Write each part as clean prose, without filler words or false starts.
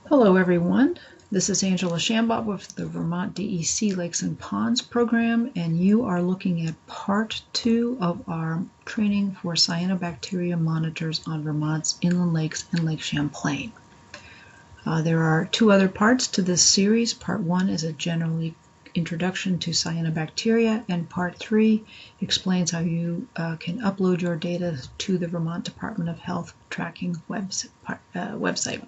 Hello everyone, this is Angela Shambach with the Vermont DEC Lakes and Ponds program, and you are looking at part 2 of our training for cyanobacteria monitors on Vermont's inland lakes and Lake Champlain. There are 2 other parts to this series. Part 1 is a general introduction to cyanobacteria, and part 3 explains how you can upload your data to the Vermont Department of Health tracking website.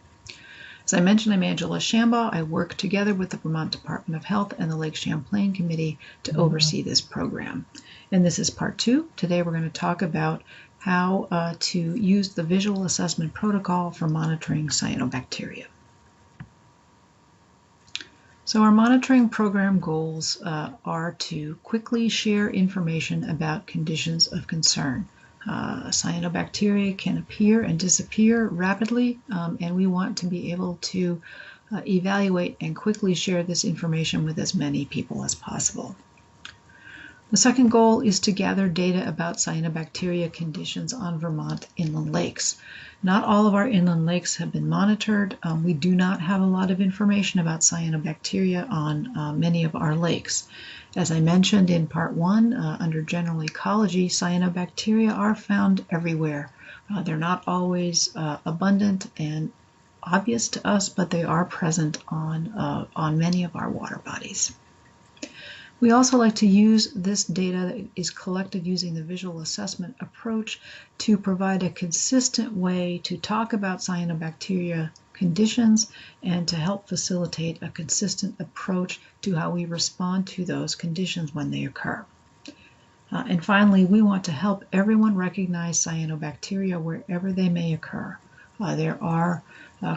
As I mentioned, I'm Angela Shambach. I work together with the Vermont Department of Health and the Lake Champlain Committee to oversee this program. And this is part 2. Today we're going to talk about how to use the visual assessment protocol for monitoring cyanobacteria. So our monitoring program goals are to quickly share information about conditions of concern. Cyanobacteria can appear and disappear rapidly, and we want to be able to evaluate and quickly share this information with as many people as possible. The second goal is to gather data about cyanobacteria conditions on Vermont inland lakes. Not all of our inland lakes have been monitored. We do not have a lot of information about cyanobacteria on many of our lakes. As I mentioned in part 1, under general ecology, cyanobacteria are found everywhere. They're not always abundant and obvious to us, but they are present on many of our water bodies. We also like to use this data that is collected using the visual assessment approach to provide a consistent way to talk about cyanobacteria conditions and to help facilitate a consistent approach to how we respond to those conditions when they occur. And finally, we want to help everyone recognize cyanobacteria wherever they may occur. There are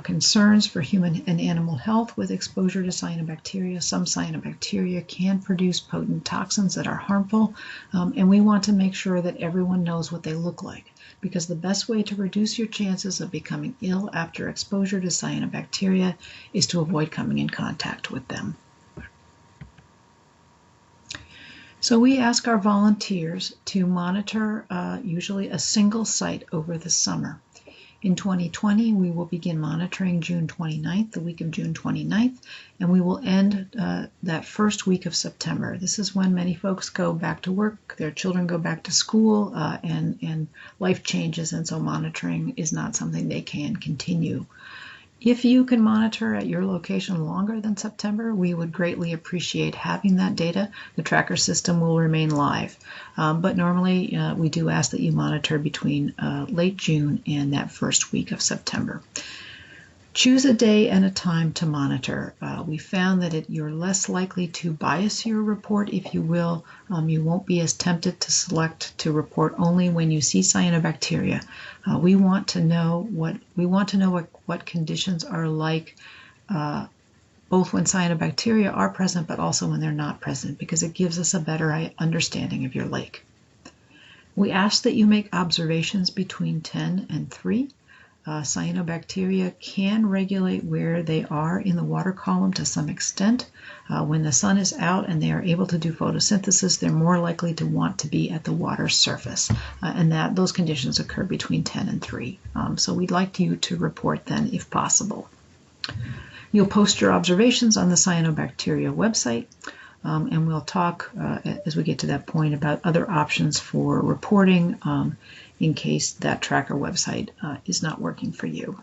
concerns for human and animal health with exposure to cyanobacteria. Some cyanobacteria can produce potent toxins that are harmful, and we want to make sure that everyone knows what they look like, because the best way to reduce your chances of becoming ill after exposure to cyanobacteria is to avoid coming in contact with them. So we ask our volunteers to monitor usually a single site over the summer. In 2020, we will begin monitoring June 29th, the week of June 29th, and we will end that first week of September. This is when many folks go back to work, their children go back to school, and life changes, and so monitoring is not something they can continue. If you can monitor at your location longer than September, we would greatly appreciate having that data. The tracker system will remain live, but normally we do ask that you monitor between late June and that first week of September. Choose a day and a time to monitor. We found that you're less likely to bias your report, if you will. You won't be as tempted to select to report only when you see cyanobacteria. We want to know what conditions are like, both when cyanobacteria are present, but also when they're not present, because it gives us a better understanding of your lake. We ask that you make observations between 10 and 3. Cyanobacteria can regulate where they are in the water column to some extent. When the sun is out and they are able to do photosynthesis, they're more likely to want to be at the water surface, and those conditions occur between 10 and 3. So we'd like you to report then if possible. You'll post your observations on the Cyanobacteria website, and we'll talk as we get to that point about other options for reporting in case that tracker website is not working for you.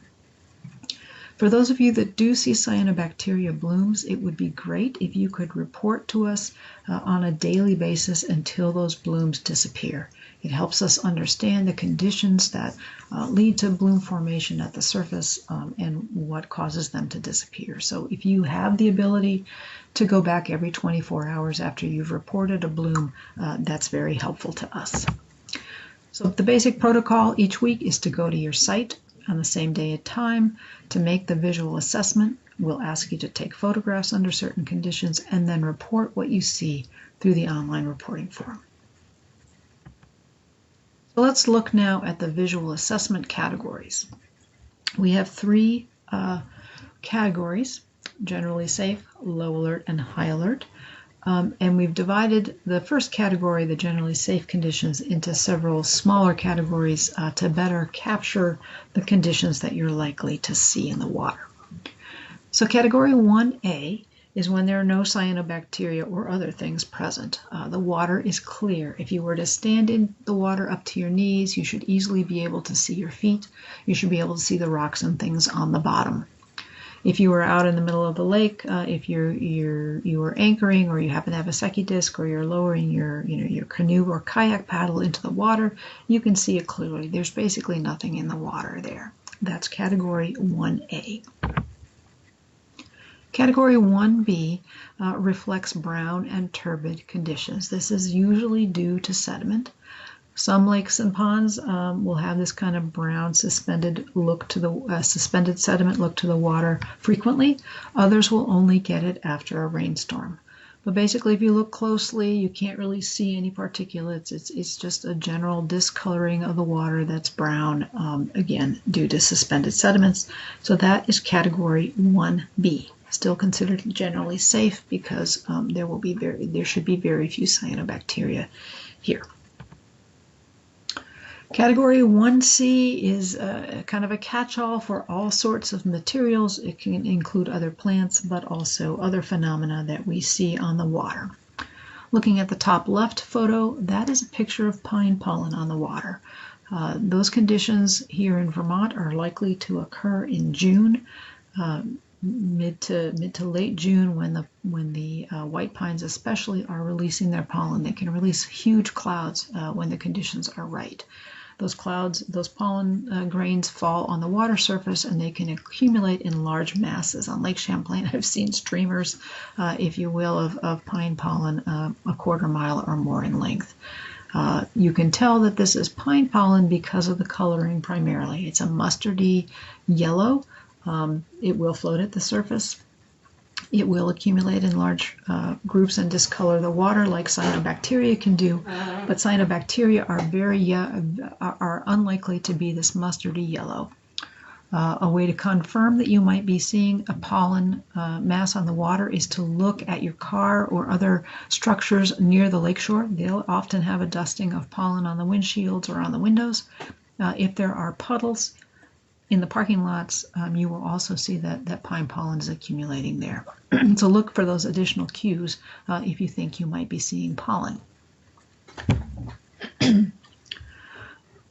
For those of you that do see cyanobacteria blooms, it would be great if you could report to us on a daily basis until those blooms disappear. It helps us understand the conditions that lead to bloom formation at the surface and what causes them to disappear. So if you have the ability to go back every 24 hours after you've reported a bloom, that's very helpful to us. So the basic protocol each week is to go to your site on the same day and time to make the visual assessment. We'll ask you to take photographs under certain conditions and then report what you see through the online reporting form. So let's look now at the visual assessment categories. We have 3 categories: generally safe, low alert, and high alert. And we've divided the first category, the generally safe conditions, into several smaller categories to better capture the conditions that you're likely to see in the water. So category 1A is when there are no cyanobacteria or other things present. The water is clear. If you were to stand in the water up to your knees, you should easily be able to see your feet. You should be able to see the rocks and things on the bottom. If you were out in the middle of the lake, if you were anchoring, or you happen to have a secchi disc, or you're lowering your canoe or kayak paddle into the water, you can see it clearly. There's basically nothing in the water there. That's category 1A. Category 1B reflects brown and turbid conditions. This is usually due to sediment. Some lakes and ponds will have this kind of brown suspended look to the suspended sediment look to the water frequently. Others will only get it after a rainstorm. But basically, if you look closely, you can't really see any particulates. It's just a general discoloring of the water that's brown, again, due to suspended sediments. So that is category 1B. Still considered generally safe because there should be very few cyanobacteria here. Category 1C is kind of a catch-all for all sorts of materials. It can include other plants, but also other phenomena that we see on the water. Looking at the top left photo, that is a picture of pine pollen on the water. Those conditions here in Vermont are likely to occur in June, mid to late June, when the white pines especially are releasing their pollen. They can release huge clouds when the conditions are right. Those clouds, those pollen grains fall on the water surface, and they can accumulate in large masses. On Lake Champlain, I've seen streamers, if you will, of pine pollen a quarter mile or more in length. You can tell that this is pine pollen because of the coloring primarily. It's a mustardy yellow. It will float at the surface. It will accumulate in large groups and discolor the water like cyanobacteria can do, but cyanobacteria are unlikely to be this mustardy yellow. A way to confirm that you might be seeing a pollen mass on the water is to look at your car or other structures near the lakeshore. They'll often have a dusting of pollen on the windshields or on the windows. If there are puddles in the parking lots, you will also see that pine pollen is accumulating there. So look for those additional cues if you think you might be seeing pollen. The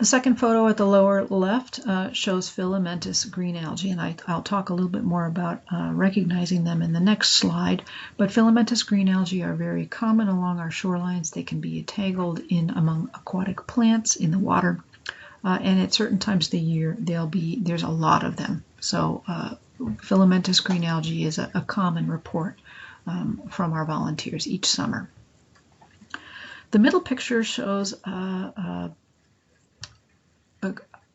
second photo at the lower left shows filamentous green algae, and I'll talk a little bit more about recognizing them in the next slide. But filamentous green algae are very common along our shorelines. They can be entangled in among aquatic plants in the water. And at certain times of the year, there's a lot of them. So filamentous green algae is a common report from our volunteers each summer. The middle picture shows an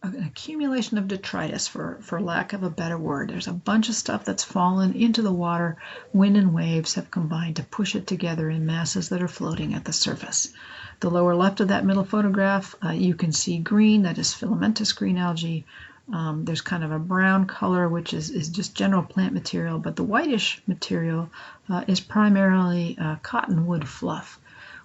accumulation of detritus, for lack of a better word. There's a bunch of stuff that's fallen into the water. Wind and waves have combined to push it together in masses that are floating at the surface. The lower left of that middle photograph, you can see green. That is filamentous green algae. There's kind of a brown color, which is just general plant material, but the whitish material is primarily cottonwood fluff.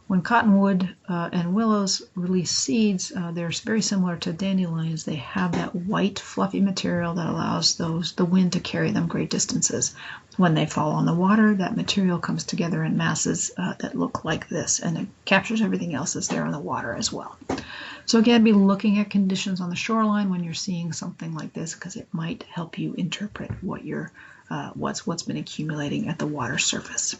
When cottonwood and willows release seeds, they're very similar to dandelions. They have that white, fluffy material that allows the wind to carry them great distances. When they fall on the water, that material comes together in masses that look like this, and it captures everything else that's there in the water as well. So again, be looking at conditions on the shoreline when you're seeing something like this, because it might help you interpret what's been accumulating at the water surface.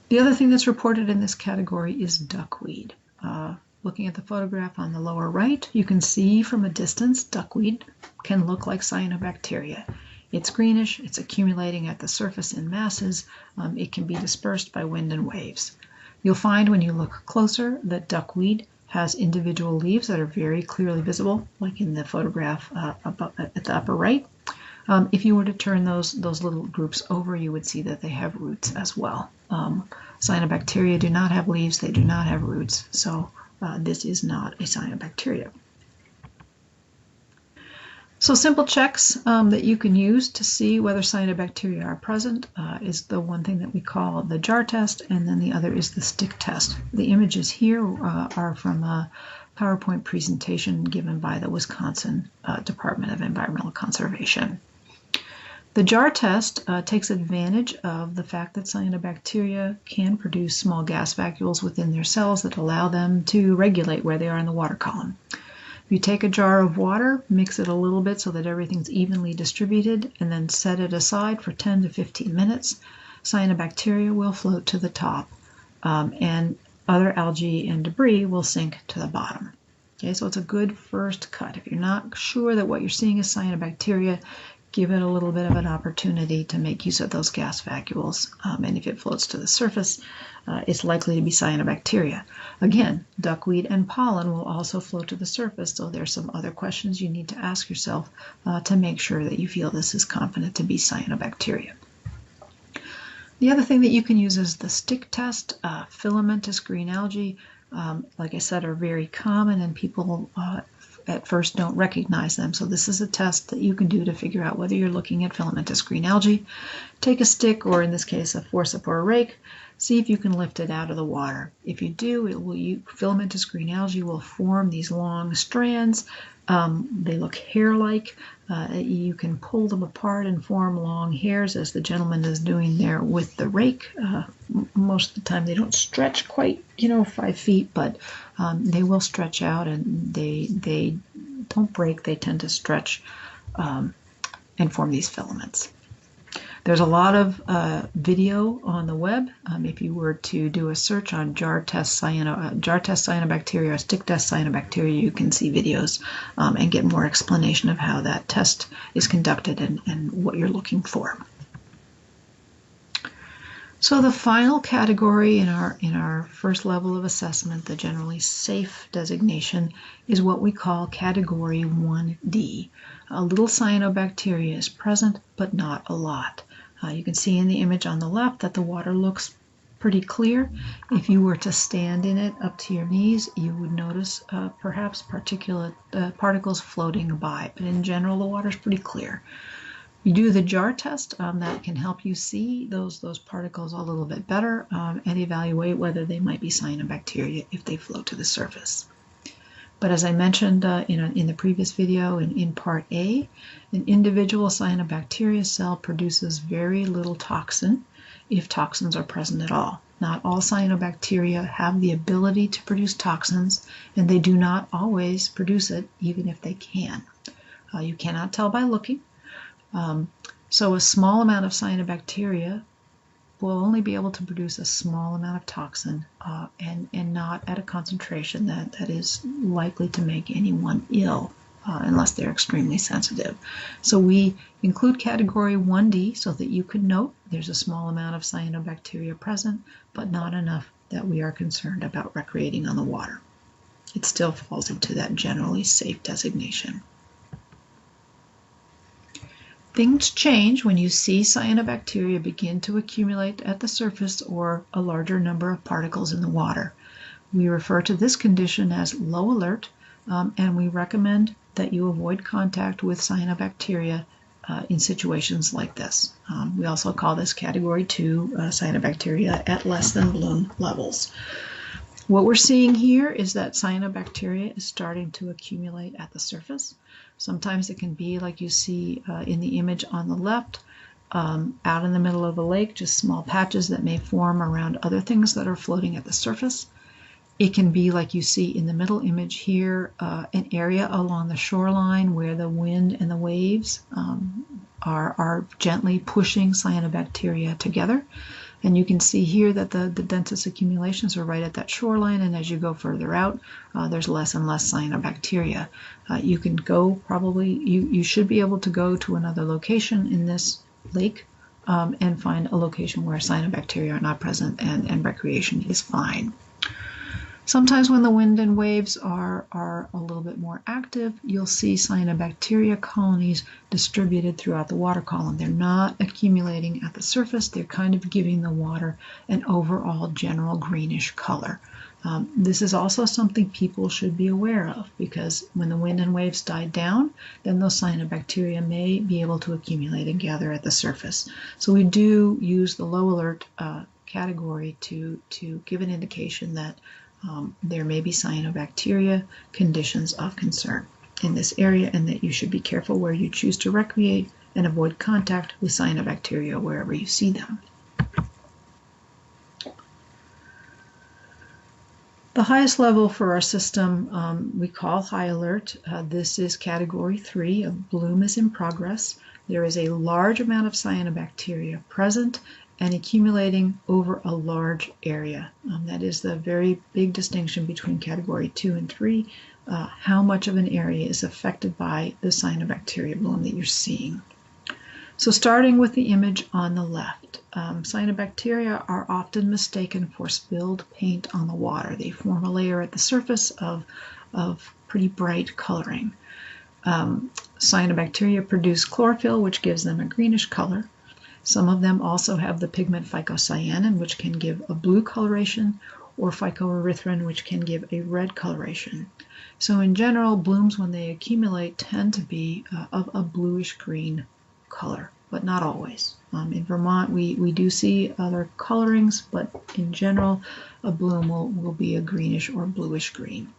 The other thing that's reported in this category is duckweed. Looking at the photograph on the lower right, you can see from a distance duckweed can look like cyanobacteria. It's greenish, it's accumulating at the surface in masses. It can be dispersed by wind and waves. You'll find when you look closer that duckweed has individual leaves that are very clearly visible, like in the photograph at the upper right. If you were to turn those little groups over, you would see that they have roots as well. Cyanobacteria do not have leaves, they do not have roots, so this is not a cyanobacteria. So simple checks that you can use to see whether cyanobacteria are present is the one thing that we call the jar test, and then the other is the stick test. The images here are from a PowerPoint presentation given by the Wisconsin Department of Environmental Conservation. The jar test takes advantage of the fact that cyanobacteria can produce small gas vacuoles within their cells that allow them to regulate where they are in the water column. If you take a jar of water, mix it a little bit so that everything's evenly distributed, and then set it aside for 10 to 15 minutes, cyanobacteria will float to the top, and other algae and debris will sink to the bottom. Okay, so it's a good first cut. If you're not sure that what you're seeing is cyanobacteria, give it a little bit of an opportunity to make use of those gas vacuoles. And if it floats to the surface, it's likely to be cyanobacteria. Again, duckweed and pollen will also float to the surface, so there's some other questions you need to ask yourself to make sure that you feel this is confident to be cyanobacteria. The other thing that you can use is the stick test. Filamentous green algae, like I said, are very common, and people at first don't recognize them. So this is a test that you can do to figure out whether you're looking at filamentous green algae. Take a stick, or in this case a forceps or a rake, see if you can lift it out of the water. If you do, filamentous green algae will form these long strands. They look hair-like. You can pull them apart and form long hairs, as the gentleman is doing there with the rake. Most of the time they don't stretch quite, 5 feet, but they will stretch out, and they don't break. They tend to stretch and form these filaments. There's a lot of video on the web. If you were to do a search on jar test cyanobacteria or stick test cyanobacteria, you can see videos and get more explanation of how that test is conducted and what you're looking for. So the final category in our first level of assessment, the generally safe designation, is what we call category 1D. A little cyanobacteria is present, but not a lot. You can see in the image on the left that the water looks pretty clear. If you were to stand in it up to your knees, you would notice perhaps particulate particles floating by, but in general the water is pretty clear. You do the jar test, that can help you see those particles a little bit better and evaluate whether they might be cyanobacteria if they float to the surface. But as I mentioned in the previous video in part A, an individual cyanobacteria cell produces very little toxin, if toxins are present at all. Not all cyanobacteria have the ability to produce toxins, and they do not always produce it, even if they can. You cannot tell by looking. So a small amount of cyanobacteria will only be able to produce a small amount of toxin and not at a concentration that is likely to make anyone ill unless they're extremely sensitive. So we include category 1D so that you can note there's a small amount of cyanobacteria present, but not enough that we are concerned about recreating on the water. It still falls into that generally safe designation. Things change when you see cyanobacteria begin to accumulate at the surface or a larger number of particles in the water. We refer to this condition as low alert, and we recommend that you avoid contact with cyanobacteria in situations like this. We also call this category 2 cyanobacteria at less than bloom levels. What we're seeing here is that cyanobacteria is starting to accumulate at the surface. Sometimes it can be like you see in the image on the left, out in the middle of the lake, just small patches that may form around other things that are floating at the surface. It can be like you see in the middle image here, an area along the shoreline where the wind and the waves are gently pushing cyanobacteria together. And you can see here that the densest accumulations are right at that shoreline, and as you go further out, there's less and less cyanobacteria. You can go you should be able to go to another location in this lake and find a location where cyanobacteria are not present and recreation is fine. Sometimes when the wind and waves are a little bit more active, you'll see cyanobacteria colonies distributed throughout the water column. They're not accumulating at the surface. They're kind of giving the water an overall general greenish color. This is also something people should be aware of, because when the wind and waves die down, then those cyanobacteria may be able to accumulate and gather at the surface. So we do use the low alert category to give an indication that there may be cyanobacteria conditions of concern in this area, and that you should be careful where you choose to recreate and avoid contact with cyanobacteria wherever you see them. The highest level for our system we call high alert. This is category 3. A bloom is in progress. There is a large amount of cyanobacteria present and accumulating over a large area. That is the very big distinction between category 2 and 3, how much of an area is affected by the cyanobacteria bloom that you're seeing. So starting with the image on the left, cyanobacteria are often mistaken for spilled paint on the water. They form a layer at the surface of pretty bright coloring. Cyanobacteria produce chlorophyll, which gives them a greenish color. Some of them also have the pigment phycocyanin, which can give a blue coloration, or phycoerythrin, which can give a red coloration. So in general, blooms, when they accumulate, tend to be of a bluish-green color, but not always. In Vermont, we do see other colorings, but in general, a bloom will be a greenish or bluish-green.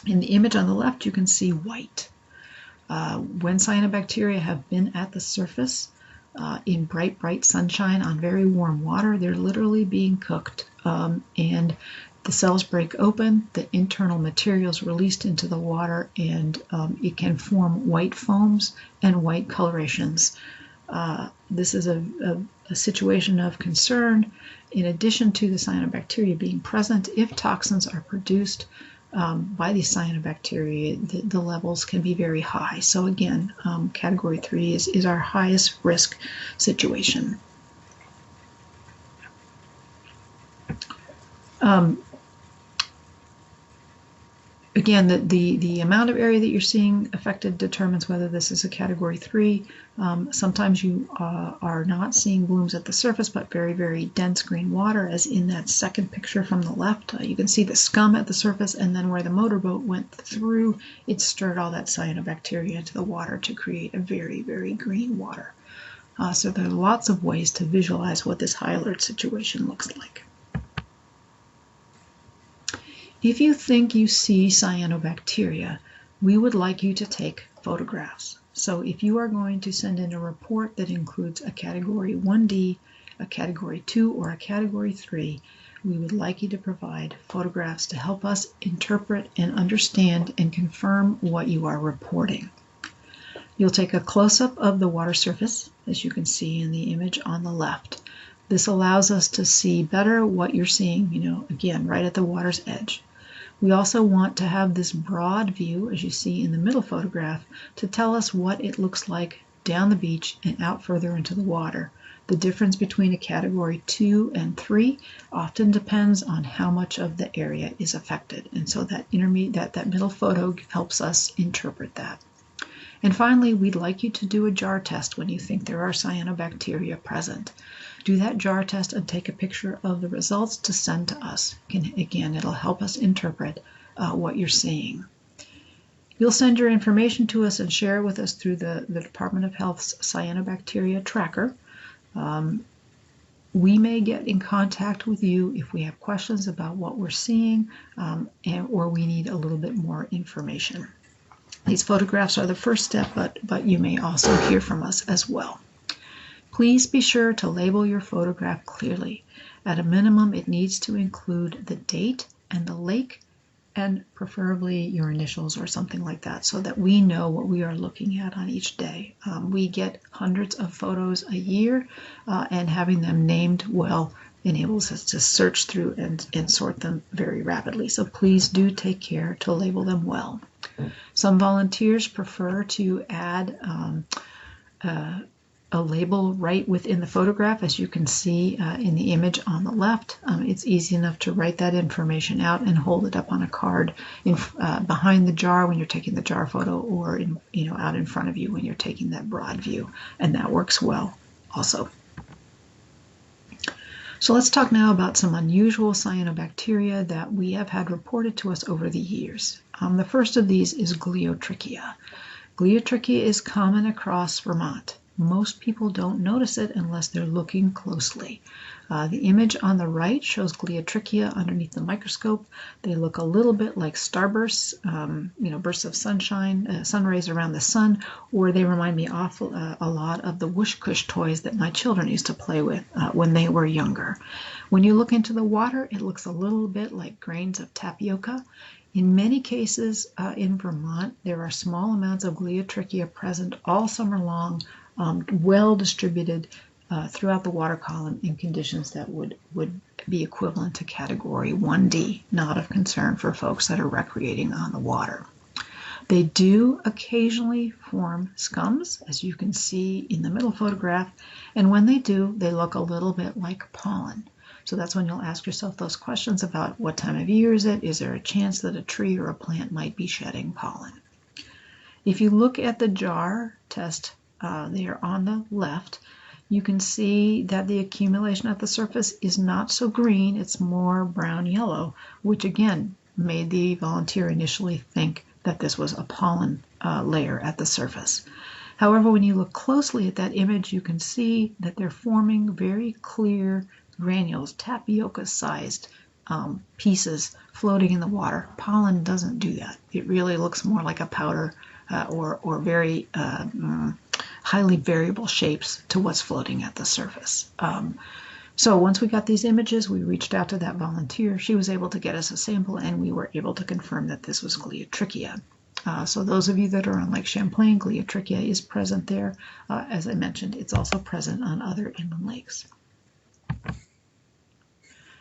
In the image on the left, you can see white. When cyanobacteria have been at the surface, in bright sunshine on very warm water, they're literally being cooked, and the cells break open, the internal materials released into the water, and it can form white foams and white colorations. This is a situation of concern. In addition to the cyanobacteria being present, if toxins are produced by these cyanobacteria, the levels can be very high. So again, category 3 is our highest risk situation. Again, the amount of area that you're seeing affected determines whether this is a category 3. Sometimes you are not seeing blooms at the surface, but very dense green water, as in that second picture from the left. You can see the scum at the surface, and then where the motorboat went through, it stirred all that cyanobacteria into the water to create a very green water. So there are lots of ways to visualize what this high alert situation looks like. If you think you see cyanobacteria, we would like you to take photographs. So if you are going to send in a report that includes a category 1D, a category 2, or a category 3, we would like you to provide photographs to help us interpret and understand and confirm what you are reporting. You'll take a close-up of the water surface, as you can see in the image on the left. This allows us to see better what you're seeing, again, right at the water's edge. We also want to have this broad view, as you see in the middle photograph, to tell us what it looks like down the beach and out further into the water. The difference between a category 2 and 3 often depends on how much of the area is affected, and so that middle photo helps us interpret that. And finally, we'd like you to do a jar test when you think there are cyanobacteria present. Do that jar test and take a picture of the results to send to us. Again, it'll help us interpret what you're seeing. You'll send your information to us and share it with us through the Department of Health's Cyanobacteria Tracker. We may get in contact with you if we have questions about what we're seeing or we need a little bit more information. These photographs are the first step, but you may also hear from us as well. Please be sure to label your photograph clearly. At a minimum, it needs to include the date and the lake, and preferably your initials or something like that, so that we know what we are looking at on each day. We get hundreds of photos a year, and having them named well enables us to search through and sort them very rapidly. So please do take care to label them well. Some volunteers prefer to add a label right within the photograph, as you can see in the image on the left. It's easy enough to write that information out and hold it up on a card behind the jar when you're taking the jar photo, or out in front of you when you're taking that broad view, and that works well also. So let's talk now about some unusual cyanobacteria that we have had reported to us over the years. The first of these is Gliatricia. Gliatricia is common across Vermont. Most people don't notice it unless they're looking closely. The image on the right shows Gliatricia underneath the microscope. They look a little bit like starbursts, bursts of sunshine, sun rays around the sun, or they remind me a lot of the whoosh cush toys that my children used to play with when they were younger. When you look into the water, it looks a little bit like grains of tapioca. In many cases in Vermont, there are small amounts of Gliatricia present all summer long, well distributed throughout the water column in conditions that would be equivalent to category 1D, not of concern for folks that are recreating on the water. They do occasionally form scums, as you can see in the middle photograph, and when they do, they look a little bit like pollen. So that's when you'll ask yourself those questions about what time of year is it? Is there a chance that a tree or a plant might be shedding pollen? If you look at the jar test there on the left, you can see that the accumulation at the surface is not so green, it's more brown-yellow, which again made the volunteer initially think that this was a pollen layer at the surface. However, when you look closely at that image, you can see that they're forming very clear granules, tapioca-sized pieces floating in the water. Pollen doesn't do that. It really looks more like a powder or very highly variable shapes to what's floating at the surface. So once we got these images, we reached out to that volunteer. She was able to get us a sample, and we were able to confirm that this was Gliatricia. So those of you that are on Lake Champlain, Gliatricia is present there. As I mentioned, it's also present on other inland lakes.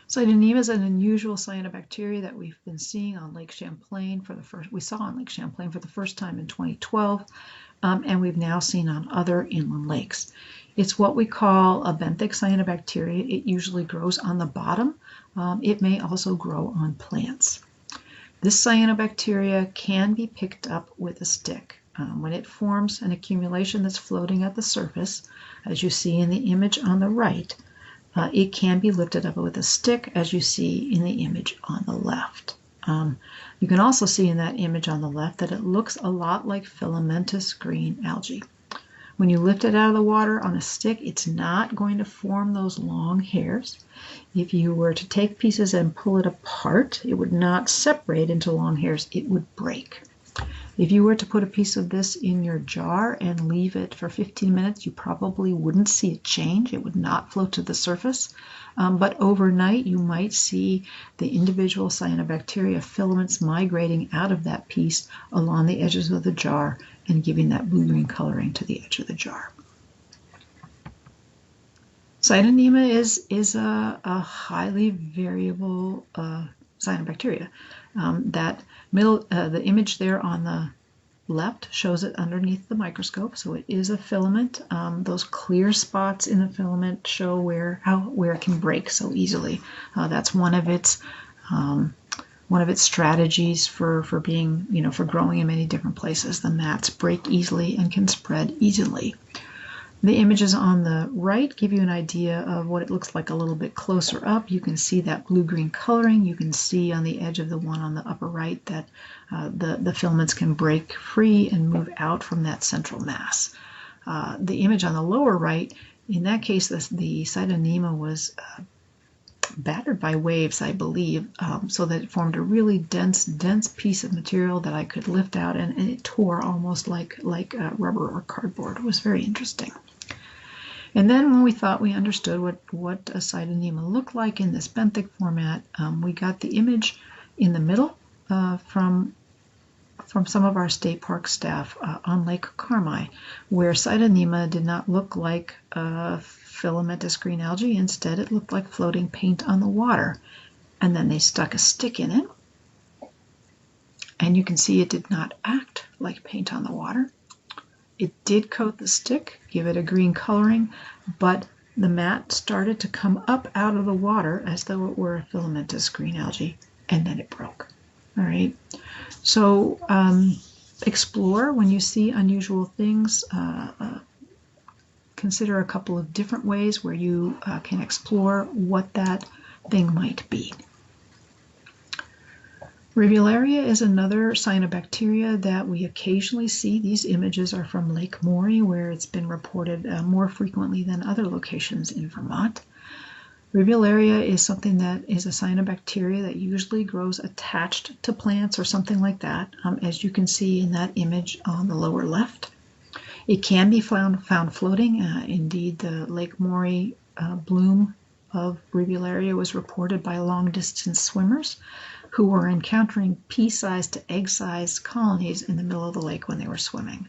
Cytonema is an unusual cyanobacteria that we've been seeing on Lake Champlain we saw on Lake Champlain for the first time in 2012, and we've now seen on other inland lakes. It's what we call a benthic cyanobacteria. It usually grows on the bottom. It may also grow on plants. This cyanobacteria can be picked up with a stick. When it forms an accumulation that's floating at the surface, as you see in the image on the right, it can be lifted up with a stick, as you see in the image on the left. You can also see in that image on the left that it looks a lot like filamentous green algae. When you lift it out of the water on a stick, it's not going to form those long hairs. If you were to take pieces and pull it apart, it would not separate into long hairs, it would break. If you were to put a piece of this in your jar and leave it for 15 minutes, you probably wouldn't see it change. It would not float to the surface. But overnight, you might see the individual cyanobacteria filaments migrating out of that piece along the edges of the jar and giving that blue-green coloring to the edge of the jar. Cytonema is a highly variable cyanobacteria. The image there on the left shows it underneath the microscope, so it is a filament. Those clear spots in the filament show where it can break so easily. That's one of its strategies for being, for growing in many different places. The mats break easily and can spread easily. The images on the right give you an idea of what it looks like a little bit closer up. You can see that blue-green coloring. You can see on the edge of the one on the upper right that the filaments can break free and move out from that central mass. The image on the lower right, in that case, the Cytonema was battered by waves, I believe, so that it formed a really dense piece of material that I could lift out, and it tore almost like rubber or cardboard. It was very interesting. And then when we thought we understood what a Cytonema looked like in this benthic format, we got the image in the middle from some of our state park staff on Lake Carmi, where Cytonema did not look like filamentous green algae. Instead, it looked like floating paint on the water. And then they stuck a stick in it, and you can see it did not act like paint on the water. It did coat the stick, give it a green coloring, but the mat started to come up out of the water as though it were a filamentous green algae, and then it broke. All right. So explore when you see unusual things. Consider a couple of different ways where you can explore what that thing might be. Rivularia is another cyanobacteria that we occasionally see. These images are from Lake Maury, where it's been reported more frequently than other locations in Vermont. Rivularia is something that is a cyanobacteria that usually grows attached to plants or something like that, as you can see in that image on the lower left. It can be found floating. Indeed, the Lake Maury bloom of Rivularia was reported by long-distance swimmers who were encountering pea-sized to egg-sized colonies in the middle of the lake when they were swimming.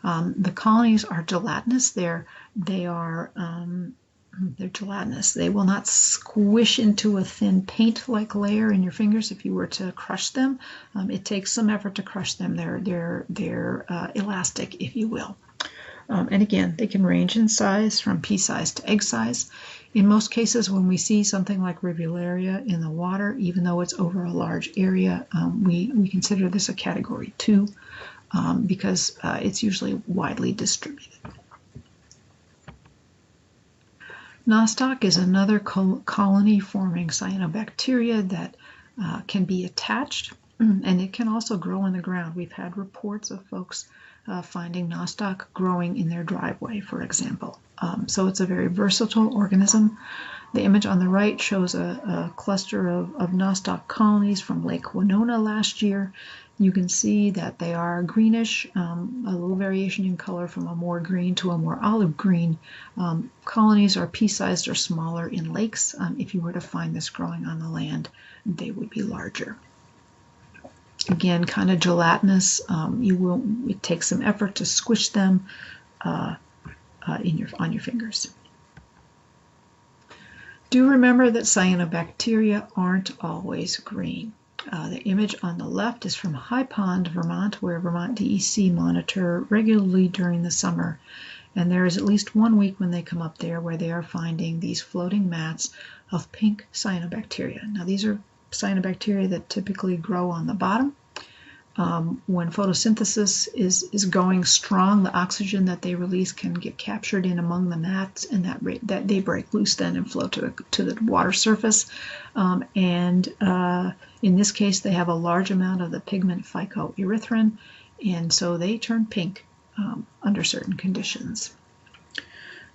The colonies are gelatinous. They're gelatinous. They will not squish into a thin paint-like layer in your fingers if you were to crush them. It takes some effort to crush them. They're elastic, if you will. And again, they can range in size from pea size to egg size. In most cases, when we see something like Rivularia in the water, even though it's over a large area, we consider this a category 2 because it's usually widely distributed. Nostoc is another colony-forming cyanobacteria that can be attached, and it can also grow in the ground. We've had reports of folks finding Nostoc growing in their driveway, for example. So it's a very versatile organism. The image on the right shows a cluster of Nostoc colonies from Lake Winona last year. You can see that they are greenish, a little variation in color from a more green to a more olive green. Colonies are pea-sized or smaller in lakes. If you were to find this growing on the land, they would be larger. Again, kind of gelatinous. It takes some effort to squish them on your fingers. Do remember that cyanobacteria aren't always green. The image on the left is from High Pond, Vermont, where Vermont DEC monitor regularly during the summer. And there is at least 1 week when they come up there where they are finding these floating mats of pink cyanobacteria. Now, these are cyanobacteria that typically grow on the bottom. When photosynthesis is going strong, the oxygen that they release can get captured in among the mats, and that they break loose then and float to the water surface. In this case, they have a large amount of the pigment phycoerythrin, and so they turn pink under certain conditions.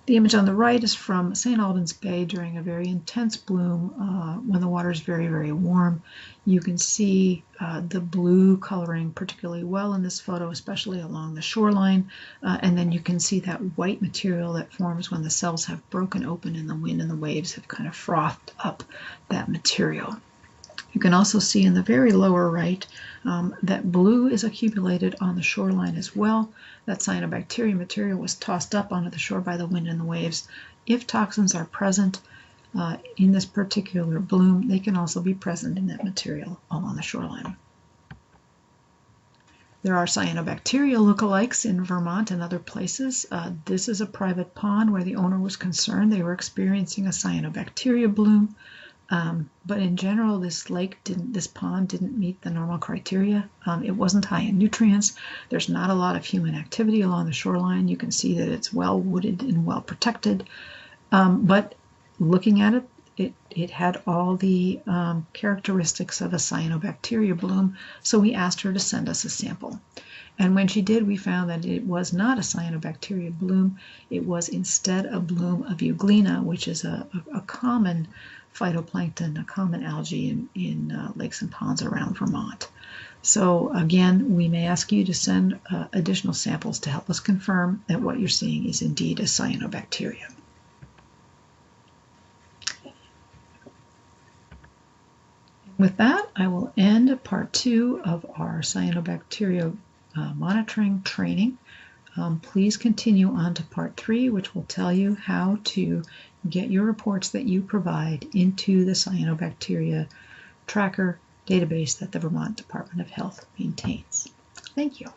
The image on the right is from St. Albans Bay during a very intense bloom when the water is very, very warm. You can see the blue coloring particularly well in this photo, especially along the shoreline. And then you can see that white material that forms when the cells have broken open and the wind and the waves have kind of frothed up that material. You can also see in the very lower right that blue is accumulated on the shoreline as well. That cyanobacteria material was tossed up onto the shore by the wind and the waves. If toxins are present in this particular bloom, they can also be present in that material along the shoreline. There are cyanobacteria lookalikes in Vermont and other places. This is a private pond where the owner was concerned they were experiencing a cyanobacteria bloom. But in general, this pond didn't meet the normal criteria. It wasn't high in nutrients. There's not a lot of human activity along the shoreline. You can see that it's well wooded and well protected. But looking at it, it had all the characteristics of a cyanobacteria bloom. So we asked her to send us a sample. And when she did, we found that it was not a cyanobacteria bloom. It was instead a bloom of euglena, which is a common phytoplankton, a common algae in lakes and ponds around Vermont. So again, we may ask you to send additional samples to help us confirm that what you're seeing is indeed a cyanobacteria. With that, I will end part 2 of our cyanobacteria monitoring training. Please continue on to part 3, which will tell you how to get your reports that you provide into the cyanobacteria tracker database that the Vermont Department of Health maintains. Thank you.